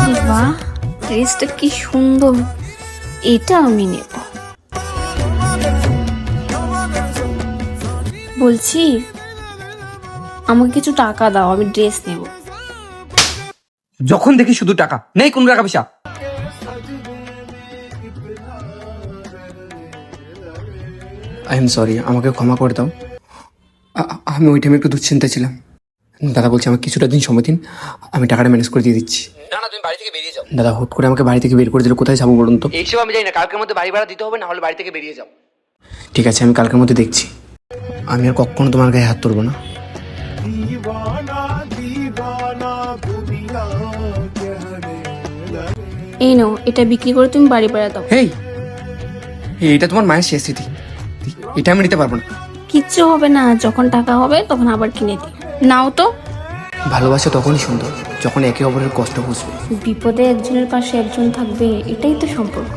বাহ, ড্রেসটা কি সুন্দর, এটা আমি নেব। বলছি আমাকে কিছু টাকা দাও, আমি ড্রেস নেব। যখন দেখি শুধু টাকা, নেই কোন টাকা পয়সা। আই এম সরি, আমাকে ক্ষমা করে দাও। আমি ওই টাইমে একটু দুশ্চিন্তা ছিলাম। দাদা বলছে আমাকে কিছুটা দিন সময় দিন, আমি টাকাটা ম্যানেজ করে দিয়ে দিচ্ছি। না না, তুমি বাড়ি থেকে বেরিয়ে যাও। দাদা হুট করে আমাকে বাড়ি থেকে বের করে দিলে কোথায় যাবো বলুন তো? এইসব আমি জানি না, কালকের মধ্যে বাড়ি ভাড়া দিতে হবে, না হলে বাড়ি থেকে বেরিয়ে যাও। ঠিক আছে, আমি কালকের মধ্যে দেখছি। আমি আর কখনো তোমার গায়ে হাত তুলবো না। এই নাও, এটা বিক্রি করে তুমি বাড়ি ভাড়া দাও। হেই, এটা তোমার মায়ের শেষ স্মৃতি, এটা আমি নিতে পারবো না। কিচ্ছু হবে না, যখন টাকা হবে তখন আবার কিনে দিই। নাও তো। ভালোবাসা তখনই সুন্দর যখন একে অপরের কষ্ট বুঝবে। বিপদে একজনের পাশে একজন থাকবে, এটাই তো সম্পর্ক।